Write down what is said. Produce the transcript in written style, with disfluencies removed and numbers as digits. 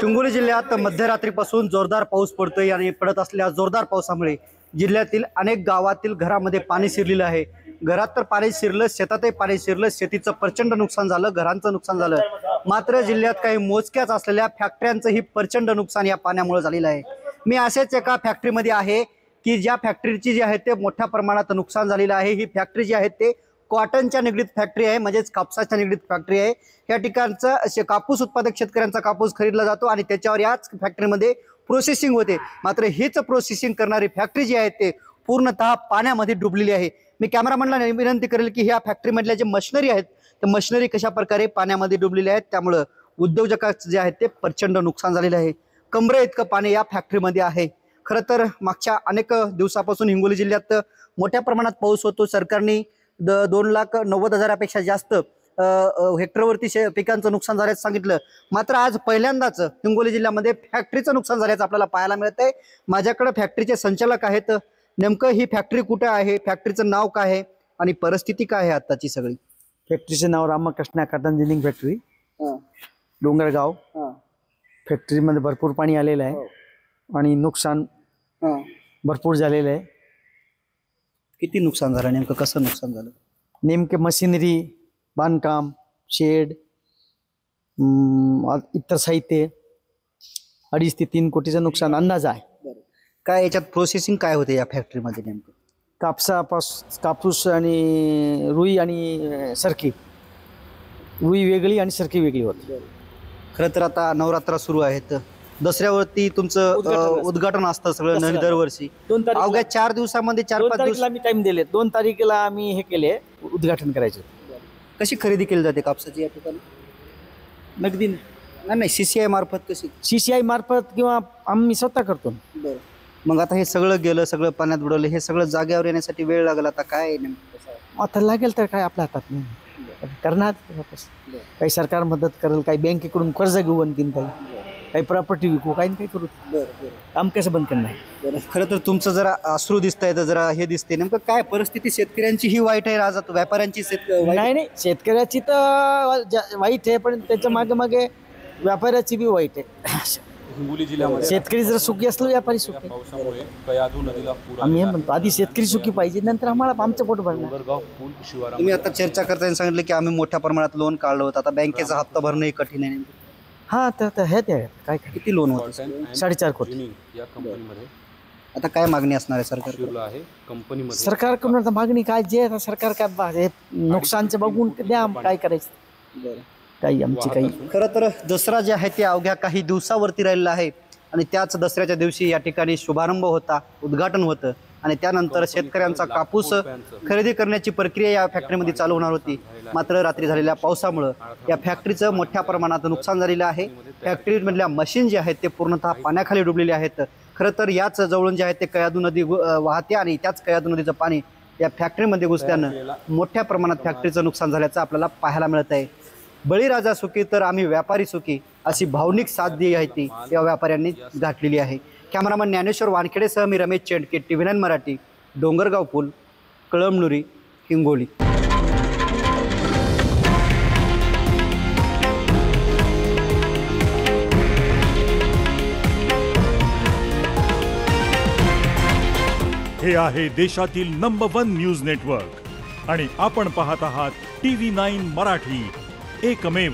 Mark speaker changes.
Speaker 1: हिंगोली जिल्ह्यात मध्यरात्रीपासून जोरदार पाऊस पडतोय आणि पडत असलेल्या जोरदार पावसामुळे जिल्ह्यातील अनेक गावातील घरामध्ये पाणी शिरलेलं आहे। घरात तर पाणी शिरलं, शेतातही पाणी शिरलं, शेतीचं प्रचंड नुकसान झालं, घरांचं नुकसान झालं। मात्र जिल्ह्यात काही मोजक्याच असलेल्या फॅक्टऱ्यांचंही प्रचंड नुकसान या पाण्यामुळे झालेलं आहे। मी असेच एका फॅक्टरीमध्ये आहे की ज्या फॅक्टरीची जी आहे ते मोठ्या प्रमाणात नुकसान झालेलं आहे। ही फॅक्टरी जी आहे ते कॉटनच्या निगडीत फॅक्टरी आहे, म्हणजेच कापसाच्या निगडीत फॅक्टरी आहे। या ठिकाणचा कापूस उत्पादक शेतकऱ्यांचा कापूस खरीदला जातो आणि त्याच्यावर याच फॅक्टरीमध्ये प्रोसेसिंग होते। मात्र हीच प्रोसेसिंग करणारी फॅक्टरी जी आहे ते पूर्णतः पाण्यामध्ये डुबलेली आहे। मी कॅमेरामॅनला विनंती करेल की ह्या फॅक्टरीमधल्या जे मशिनरी आहेत ते मशिनरी कशा प्रकारे पाण्यामध्ये डुबलेले आहेत, त्यामुळे उद्योजकांचे जे आहे ते प्रचंड नुकसान झालेले आहे। कमरे इतकं पाणी या फॅक्टरीमध्ये आहे। खरं तर मागच्या अनेक दिवसापासून हिंगोली जिल्ह्यात मोठ्या प्रमाणात पाऊस होतो। सरकारने 2,90,000पेक्षा जास्त हेक्टरवरती पिकांचं नुकसान झाल्याचं सांगितलं। मात्र आज पहिल्यांदाच हिंगोली जिल्ह्यामध्ये फॅक्टरीचं नुकसान झाल्याचं आपल्याला पाहायला मिळत आहे। माझ्याकडे फॅक्टरीचे संचालक आहेत। नेमकं ही फॅक्टरी कुठे आहे, फॅक्टरीचं नाव काय आहे आणि परिस्थिती काय आहे आताची सगळी?
Speaker 2: फॅक्टरीचे नाव Ramkrishna cotton ginning factory, Dongargaon. फॅक्टरीमध्ये भरपूर पाणी आलेलं आहे आणि नुकसान भरपूर झालेलं आहे।
Speaker 1: किती नुकसान झालं, नेमकं कसं नुकसान झालं?
Speaker 2: नेमके मशिनरी, बांधकाम, शेड, इतर साहित्य 2.5 ते 3 कोटीचं नुकसान अंदाज आहे।
Speaker 1: काय याच्यात प्रोसेसिंग काय होते या फॅक्टरीमध्ये नेमकं?
Speaker 2: कापूस आणि रुई आणि सरकी, रुई वेगळी आणि सरकी वेगळी होती।
Speaker 1: खरं तर आता नवरात्र सुरू आहेत, दसऱ्यावरती तुमचं उद्घाटन असतं सगळं दरवर्षी। अवघ्या 4 दिवसामध्ये 4-5 दिवस
Speaker 2: आम्ही टाइम दिले। 2 तारखेला आम्ही हे केले उद्घाटन करायचे।
Speaker 1: कशी खरेदी केली जाते कापसाची या ठिकाणी?
Speaker 2: नगदी
Speaker 1: नाही, CCI मार्फत कशी?
Speaker 2: CCI मार्फत किंवा आम्ही स्वतः करतो।
Speaker 1: मग आता हे सगळं गेलं, सगळं पाण्यात बुडवलं, हे सगळं जागेवर येण्यासाठी वेळ लागला, आता काय नेमकं?
Speaker 2: आता लागेल तर काय आपल्या हातात नाही, करणार काही सरकार मदत करेल, काही बँकेकडून कर्ज घेऊ, आणखीन काही प्रॉपर्टी विकू, काही काही करू। काम कसं बंद करणार?
Speaker 1: खरं तर तुमचं जरा अश्रू दिसतंय, तर जरा हे दिसते नेमकं काय परिस्थिती? शेतकऱ्यांची ही वाईट आहे, आज व्यापाऱ्यांची
Speaker 2: नाही, शेतकऱ्याची तर वाईट आहे, पण त्याच्या मागे मागे व्यापाऱ्याची बी वाईट आहे।
Speaker 3: हिंगोली जिल्ह्यामध्ये
Speaker 2: शेतकरी जर सुखी असलं, व्यापारी सुखी।
Speaker 3: पावसामुळे कयाधू नदीला पूर
Speaker 2: आम्ही हे म्हणतो आधी शेतकरी सुखी पाहिजे, नंतर आम्हाला आमचं पोट भरणार।
Speaker 3: डोंगरगाव पूल शिवारामध्ये
Speaker 1: तुम्ही आता चर्चा करताना सांगितलं की आम्ही मोठ्या प्रमाणात लोन काढलं होतं, आता बँकेचा हप्ता भरणं कठीण आहे।
Speaker 2: हा तर हे ते काय
Speaker 1: किती लोन होतं?
Speaker 2: 4.5 कोटी।
Speaker 3: या कंपनीमध्ये
Speaker 1: आता काय मागणी असणार आहे सरकार?
Speaker 3: शिरलं आहे कंपनीमध्ये।
Speaker 2: सरकारकडून आता मागणी काय, जे आता सरकार काय नुकसानचं बघून द्या, काय करायचं काही आमची काही।
Speaker 1: खरं तर दसरा जे आहे ते अवघ्या काही दिवसावरती राहिलेला आहे आणि त्याच दसऱ्याच्या दिवशी या ठिकाणी शुभारंभ होता, उद्घाटन होतं आणि त्यानंतर शेतकऱ्यांचा कापूस खरेदी करण्याची प्रक्रिया या फॅक्टरीमध्ये चालू होणार होती। मात्र रात्री झालेल्या पावसामुळे या फॅक्टरीचं मोठ्या प्रमाणात नुकसान झालेलं आहे। फॅक्टरीमधल्या मशीन जे आहेत ते पूर्णतः पाण्याखाली डुबलेले आहेत। खरं तर याच जवळून जे आहे ते कयाधू नदी वाहते आणि त्याच कयाधू नदीचं पाणी या फॅक्टरीमध्ये घुसल्यानं मोठ्या प्रमाणात फॅक्टरीचं नुकसान झाल्याचं आपल्याला पाहायला मिळत आहे। बळीराजा सुखी तर आम्ही व्यापारी सुखी, अशी भावनिक साथ जी आहे ती या व्यापाऱ्यांनी गाठलेली आहे। कॅमेरामन ज्ञानेश्वर वानखेडेसह मी रमेश चेंडके, TV9 मराठी, डोंगरगाव पूल, कळमनुरी, हिंगोली।
Speaker 4: हे आहे देशातील नंबर 1 न्यूज नेटवर्क आणि आपण पाहत आहात TV9 मराठी, एकमेव।